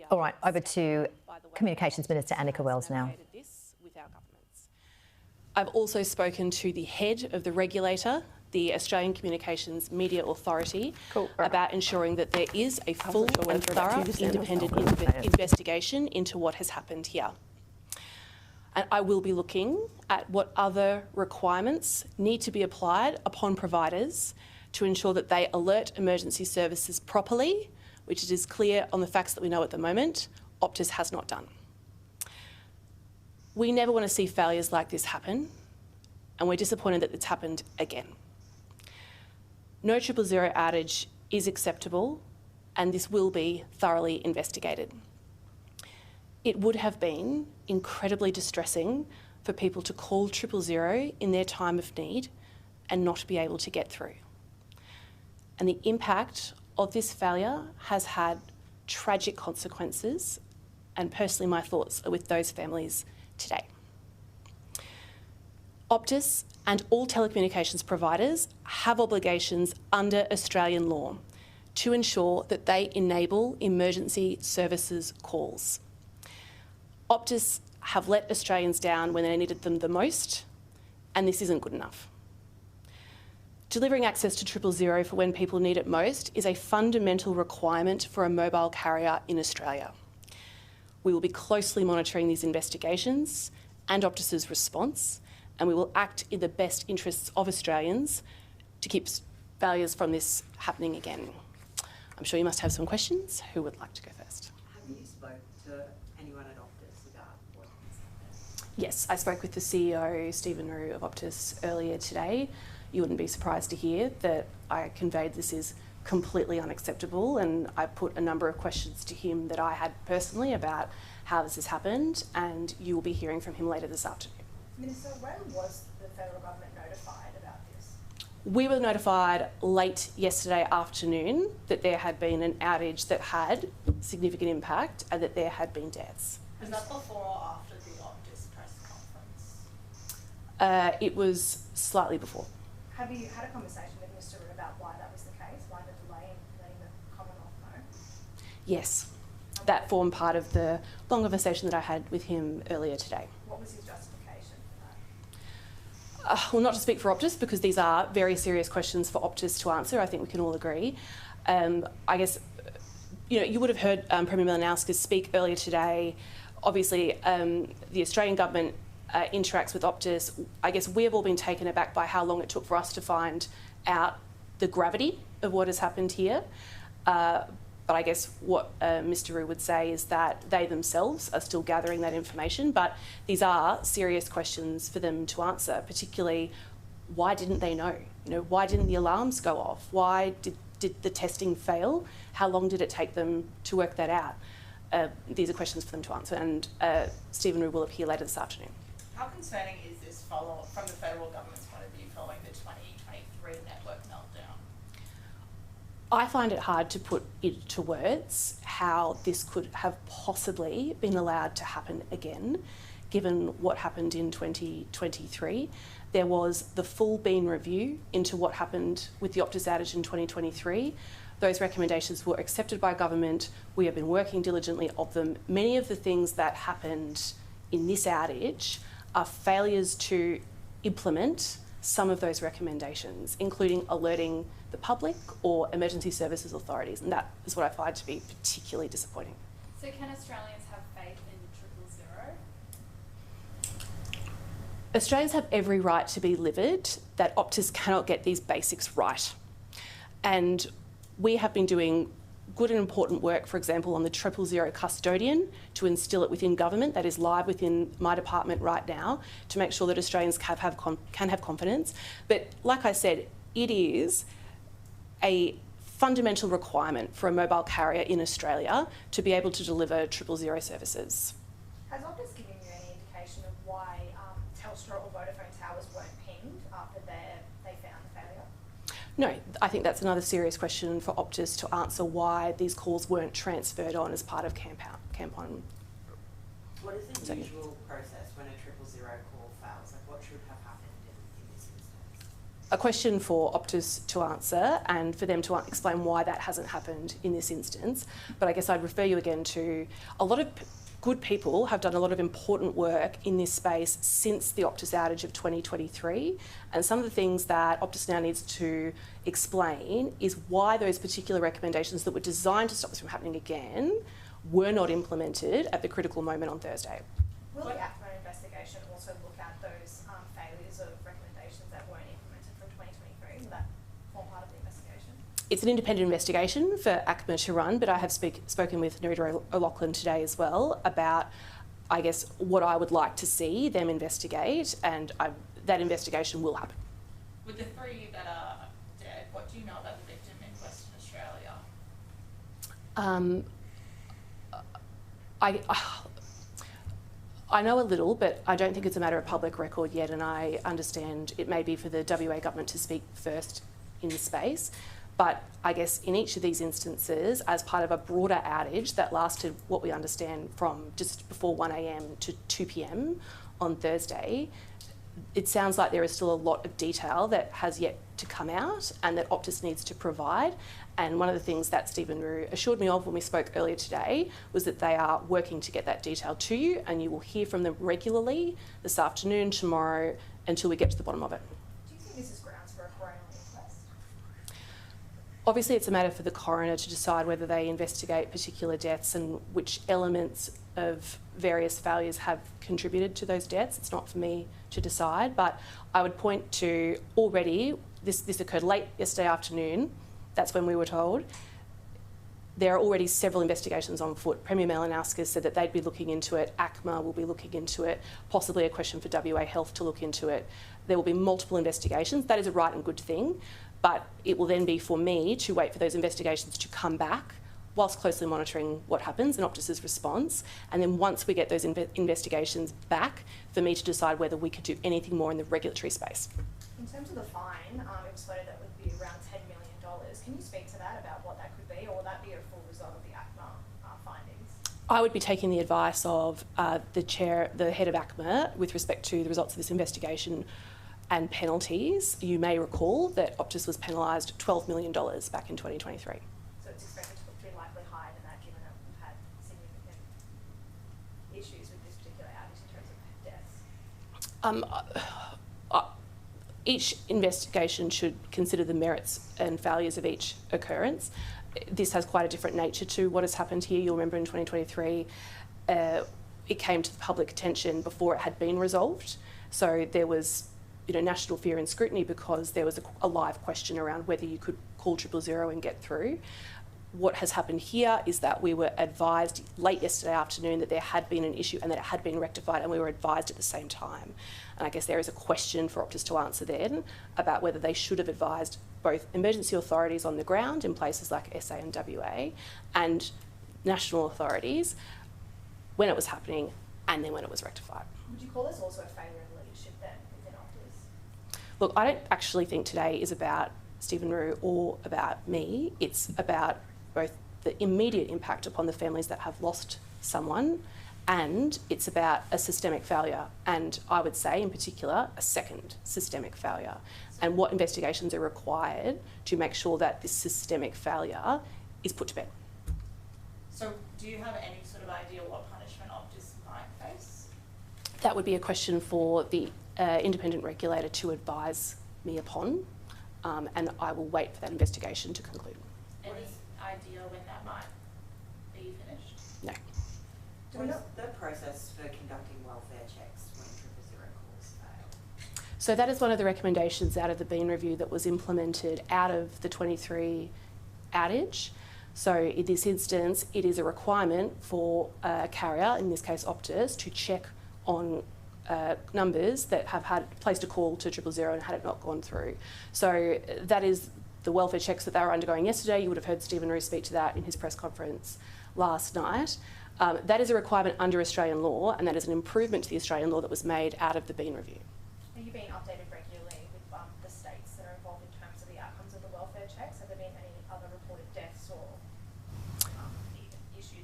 All right, over to Communications Minister Annika Wells now. I've also spoken to the head of the regulator, the Australian Communications Media Authority, about ensuring that there is a full and thorough independent investigation into what has happened here. And I will be looking at what other requirements need to be applied upon providers to ensure that they alert emergency services properly, which it is clear on the facts that we know at the moment, Optus has not done. We never want to see failures like this happen, and we're disappointed that it's happened again. No 000 outage is acceptable, and this will be thoroughly investigated. It would have been incredibly distressing for people to call 000 in their time of need and not be able to get through. And the impact of this failure has had tragic consequences, and personally my thoughts are with those families today. Optus and all telecommunications providers have obligations under Australian law to ensure that they enable emergency services calls. Optus have let Australians down when they needed them the most, and this isn't good enough. Delivering access to 000 for when people need it most is a fundamental requirement for a mobile carrier in Australia. We will be closely monitoring these investigations and Optus's response, and we will act in the best interests of Australians to keep failures from this happening again. I'm sure you must have some questions. Who would like to go first? Have you spoken to anyone at Optus about what has happened? Yes, I spoke with the CEO, Stephen Roux of Optus, earlier today. You wouldn't be surprised to hear that I conveyed this is completely unacceptable, and I put a number of questions to him that I had personally about how this has happened, and you will be hearing from him later this afternoon. Minister, when was the federal government notified about this? We were notified late yesterday afternoon that there had been an outage that had significant impact and that there had been deaths. Was that before or after the Optus press conference? It was slightly before. Have you had a conversation with Mr. Roux about why that was the case, why the delay in letting the Commonwealth know? Yes, that formed part of the long conversation that I had with him earlier today. What was his justification for that? Well, not to speak for Optus, because these are very serious questions for Optus to answer. I think we can all agree. I guess, you would have heard Premier Malinowskis speak earlier today. Obviously, the Australian government interacts with Optus. I guess we have all been taken aback by how long it took for us to find out the gravity of what has happened here. But I guess what Mr. Roux would say is that they themselves are still gathering that information, but these are serious questions for them to answer, particularly why didn't they know? Why didn't the alarms go off? Why did the testing fail? How long did it take them to work that out? These are questions for them to answer, and Stephen Roux will appear later this afternoon. How concerning is this follow-up from the federal government's point of view following the 2023 network meltdown? I find it hard to put into words how this could have possibly been allowed to happen again, given what happened in 2023. There was the full Bean review into what happened with the Optus outage in 2023. Those recommendations were accepted by government. We have been working diligently of them. Many of the things that happened in this outage are failures to implement some of those recommendations, including alerting the public or emergency services authorities, and that is what I find to be particularly disappointing. So can Australians have faith in 000? Australians have every right to be livid that Optus cannot get these basics right. And we have been doing good and important work, for example, on the 000 custodian to instil it within government. That is live within my department right now to make sure that Australians can have confidence. But like I said, it is a fundamental requirement for a mobile carrier in Australia to be able to deliver 000 services. Has Optus given you any indication of why Telstra or Vodafone towers weren't pinged after they found the failure? No, I think that's another serious question for Optus to answer, why these calls weren't transferred on as part of Camp On. What is the usual process when a 000 call fails? Like, what should have happened in this instance? a question for Optus to answer and for them to explain why that hasn't happened in this instance. But I guess I'd refer you again to a lot of good people have done a lot of important work in this space since the Optus outage of 2023. And some of the things that Optus now needs to explain is why those particular recommendations that were designed to stop this from happening again were not implemented at the critical moment on Thursday. Will the ACMA investigation also look at those failures of recommendations that weren't implemented from 2023? Will that form part of the investigation? It's an independent investigation for ACMA to run, but I have spoken with Nerida O'Loughlin today as well about, I guess, what I would like to see them investigate, and that investigation will happen. With the 3 that are dead, what do you know about the victim in Western Australia? I know a little, but I don't think it's a matter of public record yet, and I understand it may be for the WA government to speak first in the space. But I guess in each of these instances, as part of a broader outage that lasted, what we understand, from just before 1 a.m. to 2 p.m. on Thursday, it sounds like there is still a lot of detail that has yet to come out and that Optus needs to provide. And one of the things that Stephen Rue assured me of when we spoke earlier today was that they are working to get that detail to you, and you will hear from them regularly this afternoon, tomorrow, until we get to the bottom of it. Do you think this is grounds for a coronial inquest? Obviously, it's a matter for the coroner to decide whether they investigate particular deaths and which elements of various failures have contributed to those deaths. It's not for me to decide, but I would point to already, this occurred late yesterday afternoon, that's when we were told. There are already several investigations on foot. Premier Malinowskis said that they'd be looking into it. ACMA will be looking into it, possibly a question for WA Health to look into it. There will be multiple investigations. That is a right and good thing, but it will then be for me to wait for those investigations to come back whilst closely monitoring what happens and Optus's response. And then once we get those investigations back, for me to decide whether we could do anything more in the regulatory space. In terms of the fine, it was floated that would be around $10 million. Can you speak to that, about what that could be, or will that be a full result of the ACMA findings? I would be taking the advice of the head of ACMA with respect to the results of this investigation and penalties. You may recall that Optus was penalised $12 million back in 2023. So it's expected to be likely higher than that, given that we've had significant issues with this particular outage in terms of deaths? Each investigation should consider the merits and failures of each occurrence. This has quite a different nature to what has happened here. You'll remember in 2023, it came to the public attention before it had been resolved. So there was, national fear and scrutiny because there was a live question around whether you could call 000 and get through. What has happened here is that we were advised late yesterday afternoon that there had been an issue and that it had been rectified, and we were advised at the same time. And I guess there is a question for Optus to answer then about whether they should have advised both emergency authorities on the ground in places like SA and WA and national authorities when it was happening and then when it was rectified. Would you call this also a failure of leadership then within Optus? Look, I don't actually think today is about Stephen Rue or about me. It's about both the immediate impact upon the families that have lost someone, and it's about a systemic failure, and I would say in particular a second systemic failure, and what investigations are required to make sure that this systemic failure is put to bed. So do you have any sort of idea what punishment Optus might face? That would be a question for the independent regulator to advise me upon, and I will wait for that investigation to conclude. Any idea when that might be finished? No. What's the process for conducting welfare checks when 000 calls fail? So that is one of the recommendations out of the Bean review that was implemented out of the 23 outage. So in this instance, it is a requirement for a carrier, in this case Optus, to check on numbers that have placed a call to 000 and had it not gone through. So that is the welfare checks that they were undergoing yesterday. You would have heard Stephen Rue speak to that in his press conference last night. That is a requirement under Australian law, and that is an improvement to the Australian law that was made out of the Bean review. Are you being updated regularly with the states that are involved in terms of the outcomes of the welfare checks? Have there been any other reported deaths or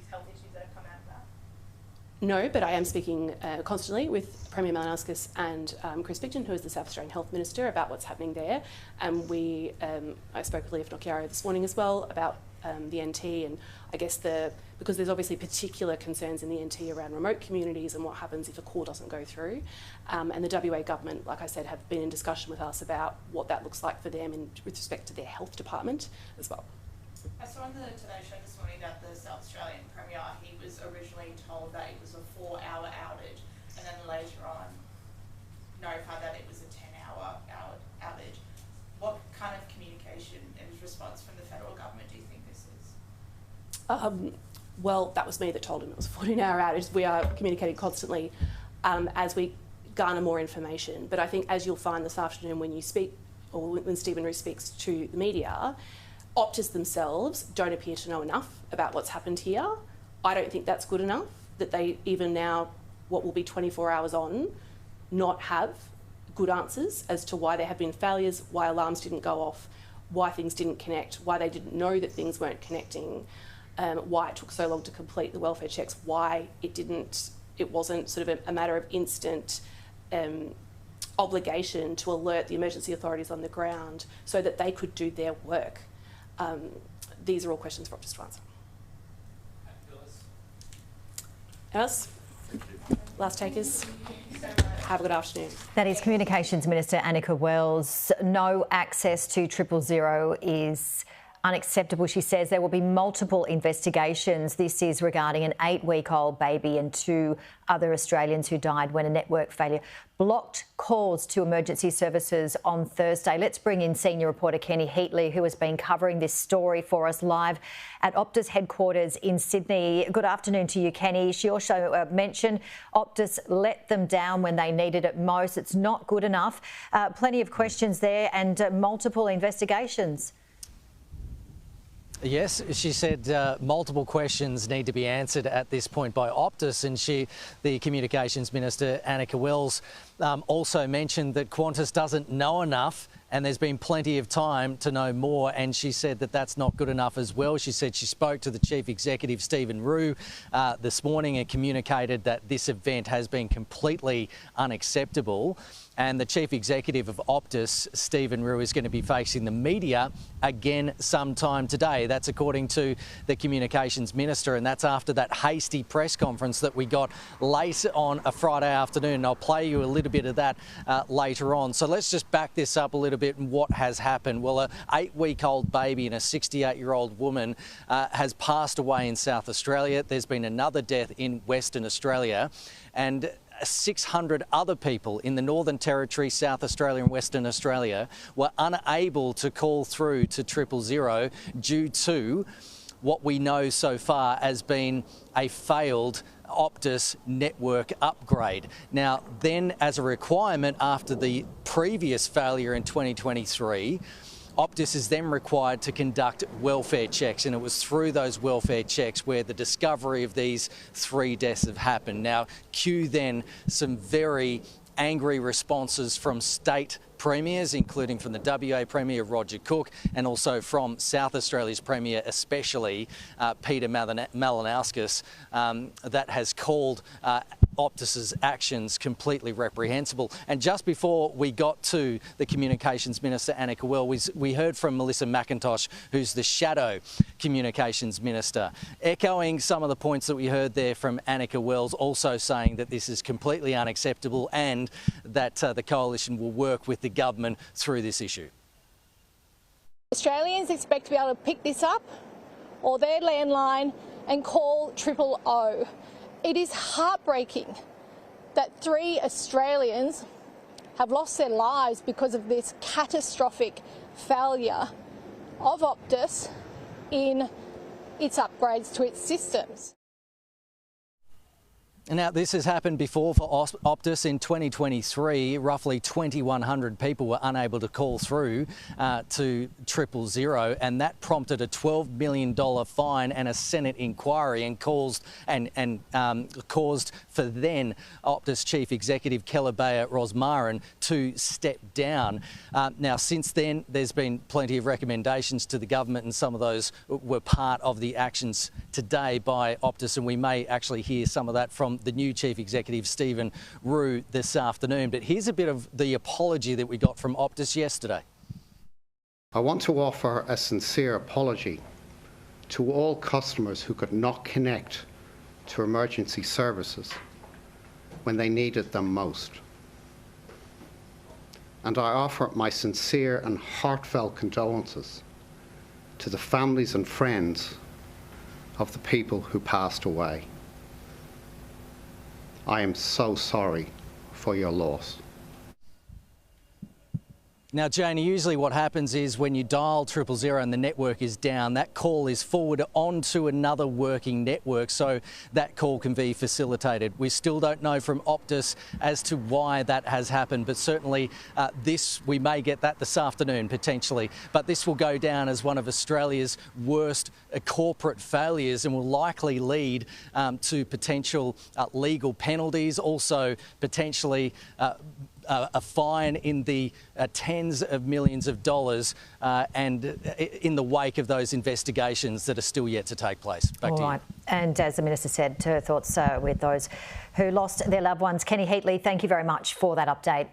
health issues that have come out of that? No, but I am speaking constantly with Premier Malinowskis and Chris Bigton, who is the South Australian Health Minister, about what's happening there. And I spoke with Leif Nokiaro this morning as well about the NT, and I guess because there's obviously particular concerns in the NT around remote communities and what happens if a call doesn't go through. And the WA government, like I said, have been in discussion with us about what that looks like for them with respect to their health department as well. I saw on the Today Show this morning that the South Australian Premier, he was originally told that it was a 4-hour outage, and then later on notified that it was a 10-hour outage. What kind of communication and response from the federal government do you think this is? Well, that was me that told him it was a 14-hour outage. We are communicating constantly as we garner more information. But I think, as you'll find this afternoon when you speak, or when Stephen Roux speaks to the media, Optus themselves don't appear to know enough about what's happened here. I don't think that's good enough, that they even now, what will be 24 hours on, not have good answers as to why there have been failures, why alarms didn't go off, why things didn't connect, why they didn't know that things weren't connecting, why it took so long to complete the welfare checks, why it wasn't sort of a matter of instant obligation to alert the emergency authorities on the ground so that they could do their work. These are all questions for Optus to answer. Else? Last takers? Have a good afternoon. That is Communications Minister Annika Wells. No access to 000 is unacceptable, she says. There will be multiple investigations. This is regarding an 8-week-old baby and 2 other Australians who died when a network failure blocked calls to emergency services on Thursday. Let's bring in senior reporter Kenny Heatley, who has been covering this story for us live at Optus headquarters in Sydney. Good afternoon to you, Kenny. She also mentioned Optus let them down when they needed it most. It's not good enough. Plenty of questions there and multiple investigations. Yes, she said multiple questions need to be answered at this point by Optus, and the Communications Minister, Annika Wells, also mentioned that Qantas doesn't know enough and there's been plenty of time to know more, and she said that that's not good enough as well. She said she spoke to the Chief Executive, Stephen Roux, this morning and communicated that this event has been completely unacceptable. And the Chief Executive of Optus, Stephen Roux, is going to be facing the media again sometime today. That's according to the Communications Minister, and that's after that hasty press conference that we got late on a Friday afternoon. And I'll play you a little bit of that later on. So let's just back this up a little bit and what has happened. Well, an 8-week-old baby and a 68-year-old woman has passed away in South Australia. There's been another death in Western Australia, and 600 other people in the Northern Territory, South Australia and Western Australia were unable to call through to 000 due to what we know so far has been a failed Optus network upgrade. Now, then, as a requirement after the previous failure in 2023, Optus is then required to conduct welfare checks, and it was through those welfare checks where the discovery of these 3 deaths have happened. Now, cue then some very angry responses from state premiers, including from the WA Premier, Roger Cook, and also from South Australia's Premier, especially Peter Malinowskis, that has called Optus's actions completely reprehensible. And just before we got to the Communications Minister, Annika Wells, we heard from Melissa McIntosh, who's the shadow Communications Minister, echoing some of the points that we heard there from Annika Wells, also saying that this is completely unacceptable and that the Coalition will work with the government through this issue. Australians expect to be able to pick this up or their landline and call 000. It is heartbreaking that 3 Australians have lost their lives because of this catastrophic failure of Optus in its upgrades to its systems. Now, this has happened before for Optus in 2023. Roughly 2,100 people were unable to call through to 000, and that prompted a $12 million fine and a Senate inquiry, and caused for then Optus Chief Executive Kellerbea Rosmarin to step down. Now, since then, there's been plenty of recommendations to the government, and some of those were part of the actions today by Optus, and we may actually hear some of that from from the new Chief Executive, Stephen Roux, this afternoon. But here's a bit of the apology that we got from Optus yesterday. I want to offer a sincere apology to all customers who could not connect to emergency services when they needed them most. And I offer my sincere and heartfelt condolences to the families and friends of the people who passed away. I am so sorry for your loss. Now, Janie, usually what happens is when you dial 000 and the network is down, that call is forwarded onto another working network, so that call can be facilitated. We still don't know from Optus as to why that has happened, but certainly we may get that this afternoon potentially. But this will go down as one of Australia's worst corporate failures and will likely lead to potential legal penalties, also potentially a fine in the tens of millions of dollars and in the wake of those investigations that are still yet to take place. Back to you. And as the Minister said, her thoughts with those who lost their loved ones. Kenny Heatley, thank you very much for that update.